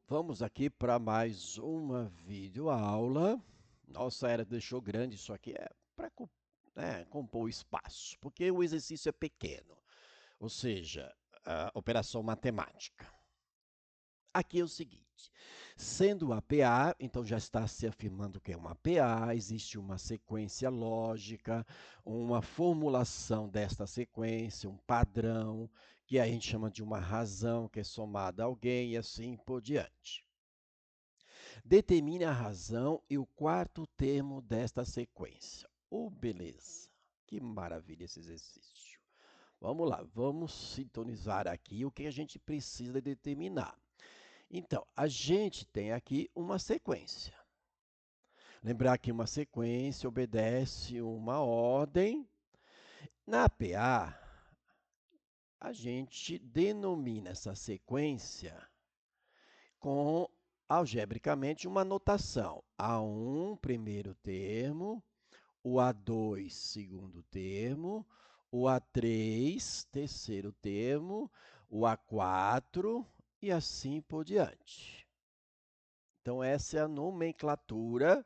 Vamos aqui para mais uma videoaula. Nossa, deixou grande isso aqui, é para compor o espaço, porque o exercício é pequeno, ou seja, a operação matemática. Aqui é o seguinte, sendo a PA, então já está se afirmando que é uma PA, existe uma sequência lógica, uma formulação desta sequência, um padrão, que a gente chama de uma razão, que é somada a alguém e assim por diante. Determine a razão e o quarto termo desta sequência. Oh, beleza! Que maravilha esse exercício. Vamos lá, vamos sintonizar aqui o que a gente precisa determinar. Então, a gente tem aqui uma sequência. Lembrar que uma sequência obedece uma ordem. Na PA, a gente denomina essa sequência com, algebricamente, uma notação. A1, primeiro termo, o A2, segundo termo, o A3, terceiro termo, o A4 e assim por diante. Então, essa é a nomenclatura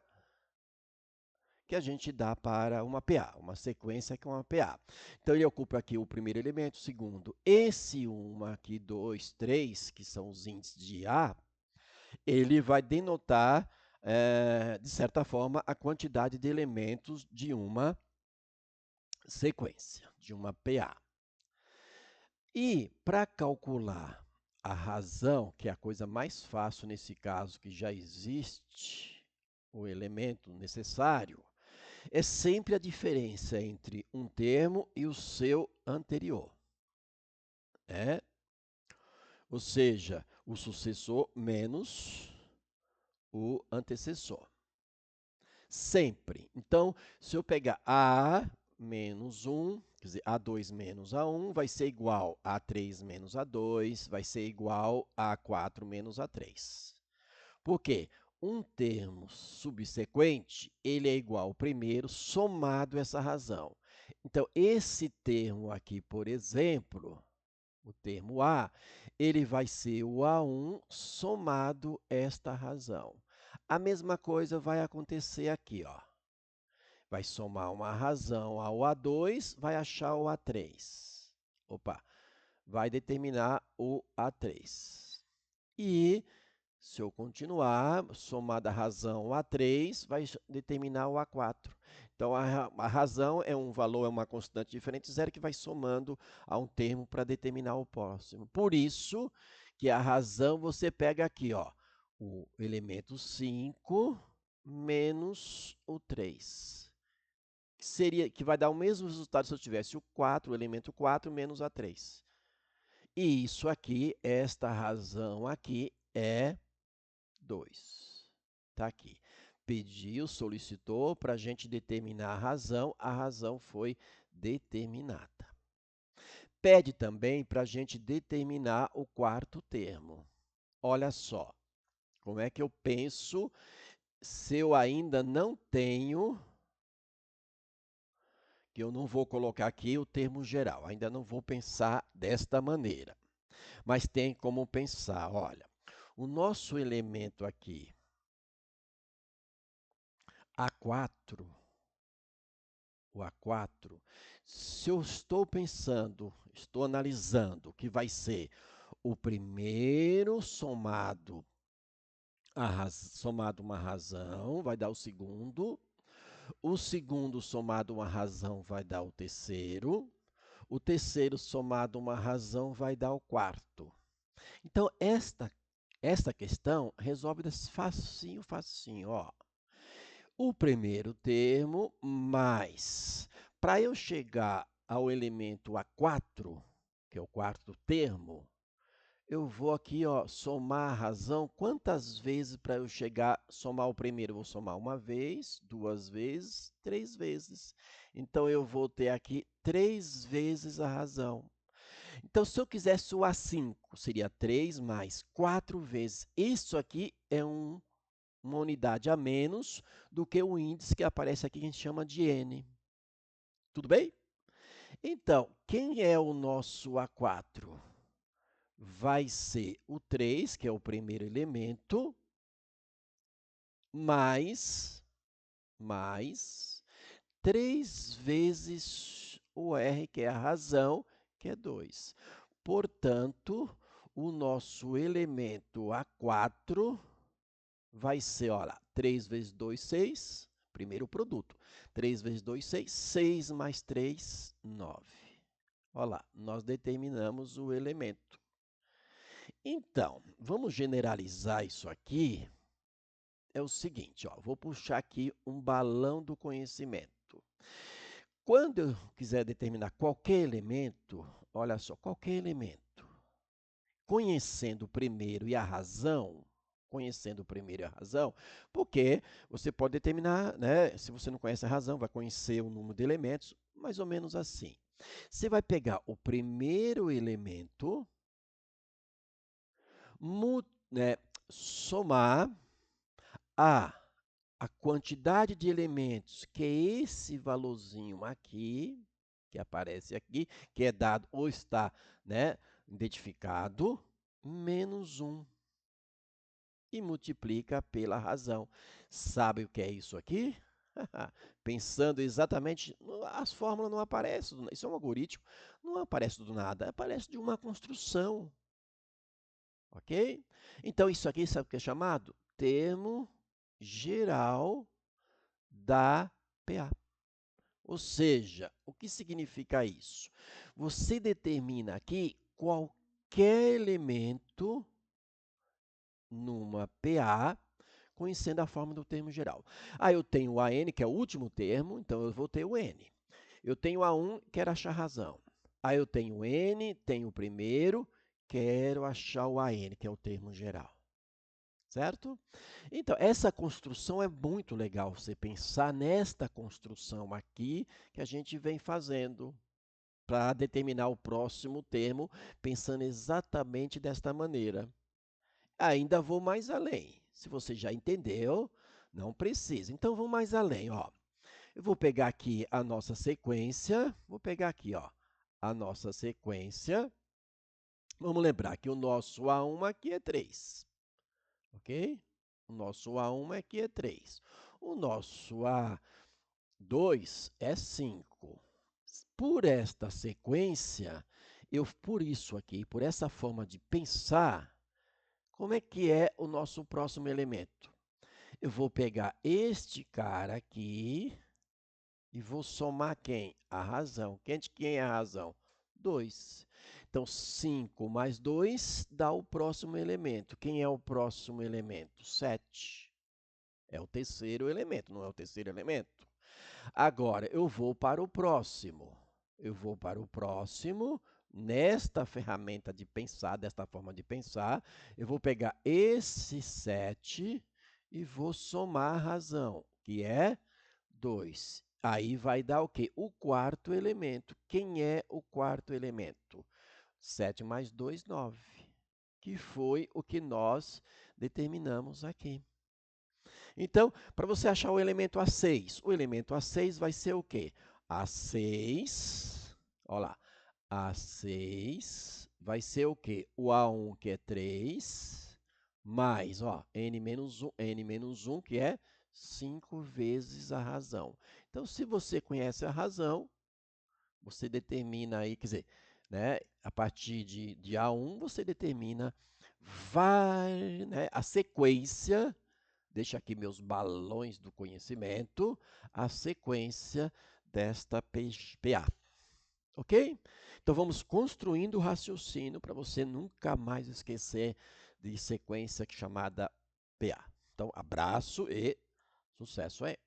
que a gente dá para uma PA, uma sequência que é uma PA. Então, ele ocupa aqui o primeiro elemento, o segundo. Esse 1 aqui, 2, 3, que são os índices de A, ele vai denotar, de certa forma, a quantidade de elementos de uma sequência, de uma PA. E para calcular a razão, que é a coisa mais fácil nesse caso, que já existe o elemento necessário, é sempre a diferença entre um termo e o seu anterior. Ou seja, o sucessor menos o antecessor. Sempre. Então, se eu pegar A menos 1, quer dizer, A2 menos A1, vai ser igual a A3 menos A2, vai ser igual a A4 menos A3. Por quê? Um termo subsequente, ele é igual ao primeiro somado essa razão. Então, esse termo aqui, por exemplo, o termo A, ele vai ser o A1 somado esta razão. A mesma coisa vai acontecer aqui, ó. Vai somar uma razão ao A2, vai achar o A3. Opa, vai determinar o A3. E se eu continuar, somada a razão A3, vai determinar o A4. Então, a razão é um valor, é uma constante diferente, zero, que vai somando a um termo para determinar o próximo. Por isso que a razão você pega aqui, ó, o elemento 5 menos o 3. Que vai dar o mesmo resultado se eu tivesse o 4, o elemento 4, menos a 3. E isso aqui, esta razão aqui, é 2. Está aqui. Pediu, solicitou para a gente determinar a razão foi determinada. Pede também para a gente determinar o quarto termo. Olha só, como é que eu penso se eu ainda não tenho, que eu não vou colocar aqui o termo geral, ainda não vou pensar desta maneira. Mas tem como pensar, olha, o nosso elemento aqui, A4, o A4, se eu estou pensando, estou analisando que vai ser o primeiro somado uma razão, vai dar o segundo somado uma razão vai dar o terceiro somado uma razão vai dar o quarto. Então, esta questão resolve facinho, facinho, ó. O primeiro termo mais, para eu chegar ao elemento A4, que é o quarto termo, eu vou aqui, ó, somar a razão. Quantas vezes para eu somar o primeiro? Eu vou somar uma vez, duas vezes, três vezes. Então, eu vou ter aqui 3 vezes a razão. Então, se eu quisesse o A5, seria 3 mais 4 vezes. Isso aqui é uma unidade a menos do que o índice que aparece aqui, que a gente chama de n. Tudo bem? Então, quem é o nosso A4? vai ser o 3, que é o primeiro elemento, mais 3 vezes o R, que é a razão, que é 2. Portanto, o nosso elemento A4 vai ser, olha lá, 3 vezes 2, 6, primeiro produto. 3 vezes 2, 6, 6 mais 3, 9. Olha lá, nós determinamos o elemento. Então, vamos generalizar isso aqui. É o seguinte, ó, vou puxar aqui um balão do conhecimento. Quando eu quiser determinar qualquer elemento, olha só, qualquer elemento, conhecendo o primeiro e a razão, porque você pode determinar, né, se você não conhece a razão, vai conhecer o número de elementos, mais ou menos assim. Você vai pegar o primeiro elemento, né, somar a quantidade de elementos, que é esse valorzinho aqui, que aparece aqui, que é dado ou está, né, identificado, menos 1. E multiplica pela razão. Sabe o que é isso aqui? Pensando exatamente, as fórmulas não aparecem, isso é um algoritmo, não aparece do nada, aparece de uma construção. Ok? Então, isso aqui sabe o que é chamado? Termo geral da PA. Ou seja, o que significa isso? Você determina aqui qualquer elemento numa PA, conhecendo a forma do termo geral. Aí eu tenho o AN, que é o último termo, então eu vou ter o N. Eu tenho A1, quero achar razão. Aí eu tenho o N, tenho o primeiro, quero achar o AN, que é o termo geral. Certo? Então, essa construção é muito legal, você pensar nesta construção aqui que a gente vem fazendo para determinar o próximo termo, pensando exatamente desta maneira. Ainda vou mais além. Se você já entendeu, não precisa. Então, vou mais além. Ó. Eu vou pegar aqui a nossa sequência. Vou pegar aqui ó, a nossa sequência. Vamos lembrar que o nosso A1 aqui é 3. Ok? O nosso A1 aqui é 3. O nosso A2 é 5. Por esta sequência, por isso aqui, por essa forma de pensar, como é que é o nosso próximo elemento? Eu vou pegar este cara aqui e vou somar quem? A razão. Quem é a razão? 2. Então, 5 mais 2 dá o próximo elemento. Quem é o próximo elemento? 7. É o terceiro elemento, não é o terceiro elemento? Agora, eu vou para o próximo. Eu vou para o próximo. Nesta ferramenta de pensar, desta forma de pensar, eu vou pegar esse 7 e vou somar a razão, que é 2. Aí vai dar o quê? O quarto elemento. Quem é o quarto elemento? 7 mais 2, 9. Que foi o que nós determinamos aqui. Então, para você achar o elemento A6, o elemento A6 vai ser o quê? A6, olha lá, A6 vai ser o quê? O A1, que é 3, mais, ó, n-1, que é 5 vezes a razão. Então, se você conhece a razão, você determina aí, quer dizer, né, a partir de A1, você determina a sequência. Deixo aqui meus balões do conhecimento, a sequência desta PA. Ok? Então, vamos construindo o raciocínio para você nunca mais esquecer de sequência chamada PA. Então, abraço e sucesso aí!